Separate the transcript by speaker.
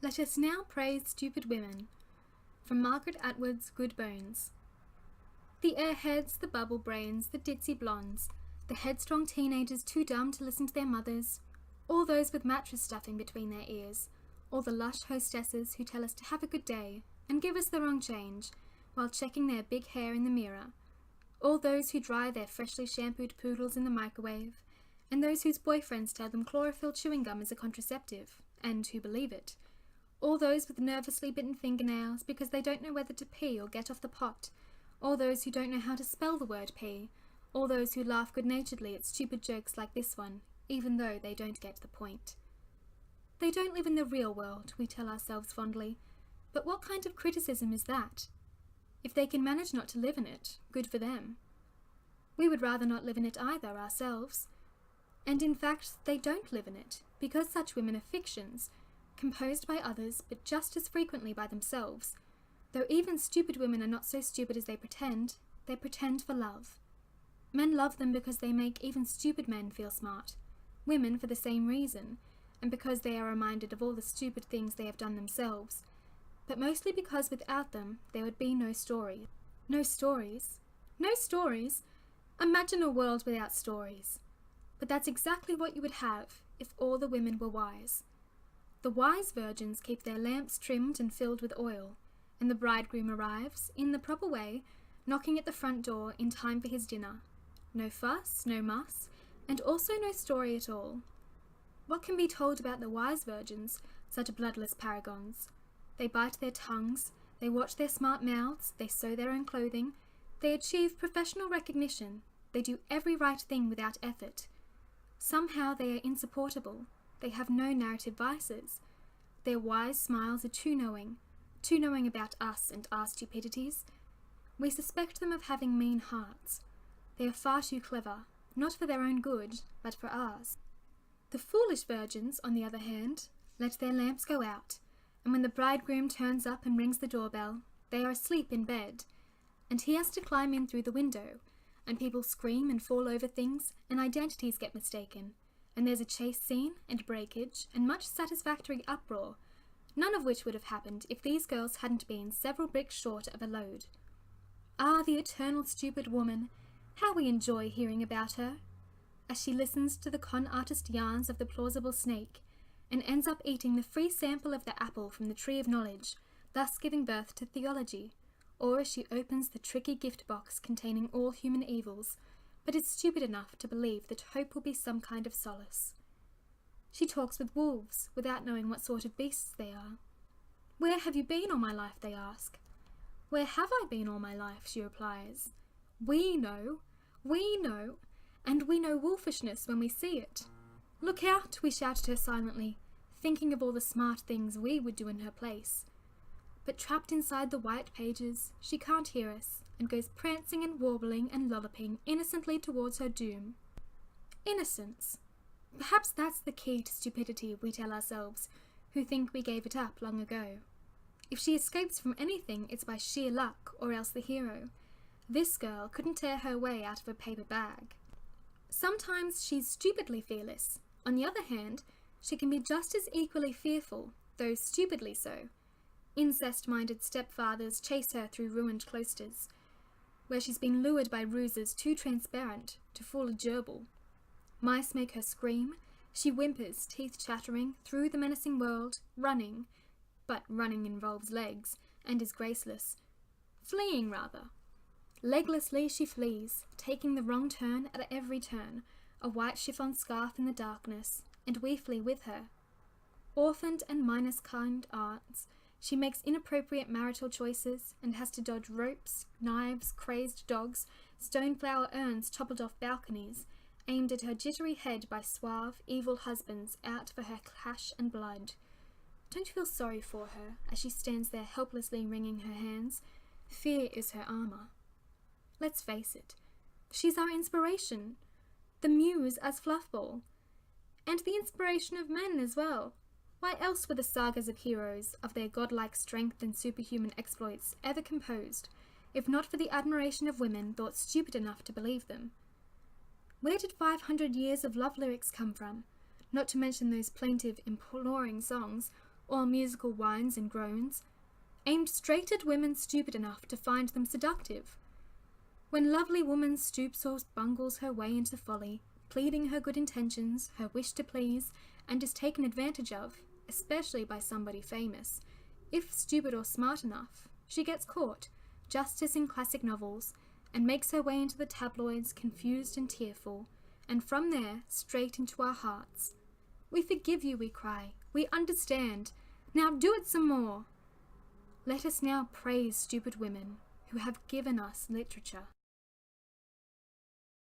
Speaker 1: Let us now praise stupid women. From Margaret Atwood's Good Bones. The airheads, the bubble brains, the ditzy blondes, the headstrong teenagers too dumb to listen to their mothers, all those with mattress stuffing between their ears, all the lush hostesses who tell us to have a good day and give us the wrong change while checking their big hair in the mirror, all those who dry their freshly shampooed poodles in the microwave, and those whose boyfriends tell them chlorophyll chewing gum is a contraceptive, and who believe it, all those with nervously bitten fingernails because they don't know whether to pee or get off the pot, all those who don't know how to spell the word pee, all those who laugh good-naturedly at stupid jokes like this one, even though they don't get the point. They don't live in the real world, we tell ourselves fondly, but what kind of criticism is that? If they can manage not to live in it, good for them. We would rather not live in it either ourselves. And in fact, they don't live in it, because such women are fictions, composed by others, but just as frequently by themselves. Though even stupid women are not so stupid as they pretend for love. Men love them because they make even stupid men feel smart, women for the same reason, and because they are reminded of all the stupid things they have done themselves, but mostly because without them there would be no story. No stories? No stories? Imagine a world without stories. But that's exactly what you would have if all the women were wise. The wise virgins keep their lamps trimmed and filled with oil, and the bridegroom arrives, in the proper way, knocking at the front door in time for his dinner. No fuss, no muss, and also no story at all. What can be told about the wise virgins, such bloodless paragons? They bite their tongues, they watch their smart mouths, they sew their own clothing, they achieve professional recognition, they do every right thing without effort. Somehow they are insupportable, they have no narrative vices. Their wise smiles are too knowing about us and our stupidities. We suspect them of having mean hearts. They are far too clever, not for their own good, but for ours. The foolish virgins, on the other hand, let their lamps go out, and when the bridegroom turns up and rings the doorbell, they are asleep in bed, and he has to climb in through the window, and people scream and fall over things, and identities get mistaken, and there's a chase scene, and breakage, and much satisfactory uproar, none of which would have happened if these girls hadn't been several bricks short of a load. Ah, the eternal stupid woman! How we enjoy hearing about her! As she listens to the con artist yarns of the plausible snake, and ends up eating the free sample of the apple from the tree of knowledge, thus giving birth to theology, or as she opens the tricky gift box containing all human evils, but is stupid enough to believe that hope will be some kind of solace. She talks with wolves, without knowing what sort of beasts they are. Where have you been all my life, they ask. Where have I been all my life, she replies. We know, and we know wolfishness when we see it. Look out, we shout at her silently, thinking of all the smart things we would do in her place. But trapped inside the white pages, she can't hear us, and goes prancing and warbling and lolloping innocently towards her doom. Innocence. Perhaps that's the key to stupidity, we tell ourselves, who think we gave it up long ago. If she escapes from anything, it's by sheer luck, or else the hero. This girl couldn't tear her way out of a paper bag. Sometimes she's stupidly fearless. On the other hand, she can be just as equally fearful, though stupidly so. Incest-minded stepfathers chase her through ruined cloisters, where she's been lured by ruses too transparent to fool a gerbil. Mice make her scream. She whimpers, teeth chattering, through the menacing world, running. But running involves legs, and is graceless. Fleeing, rather. Leglessly she flees, taking the wrong turn at every turn, a white chiffon scarf in the darkness, and we flee with her. Orphaned and minus kind aunts, she makes inappropriate marital choices and has to dodge ropes, knives, crazed dogs, stoneflower urns toppled off balconies, aimed at her jittery head by suave, evil husbands out for her cash and blood. Don't you feel sorry for her as she stands there helplessly wringing her hands? Fear is her armour. Let's face it, she's our inspiration, the muse as Fluffball, and the inspiration of men as well. Why else were the sagas of heroes, of their godlike strength and superhuman exploits, ever composed, if not for the admiration of women thought stupid enough to believe them? Where did 500 years of love lyrics come from? Not to mention those plaintive, imploring songs, or musical whines and groans, aimed straight at women stupid enough to find them seductive. When lovely woman stoops or bungles her way into folly, pleading her good intentions, her wish to please, and is taken advantage of, especially by somebody famous, if stupid or smart enough, she gets caught, just as in classic novels, and makes her way into the tabloids confused and tearful, and from there straight into our hearts. We forgive you, we cry. We understand. Now do it some more. Let us now praise stupid women who have given us literature.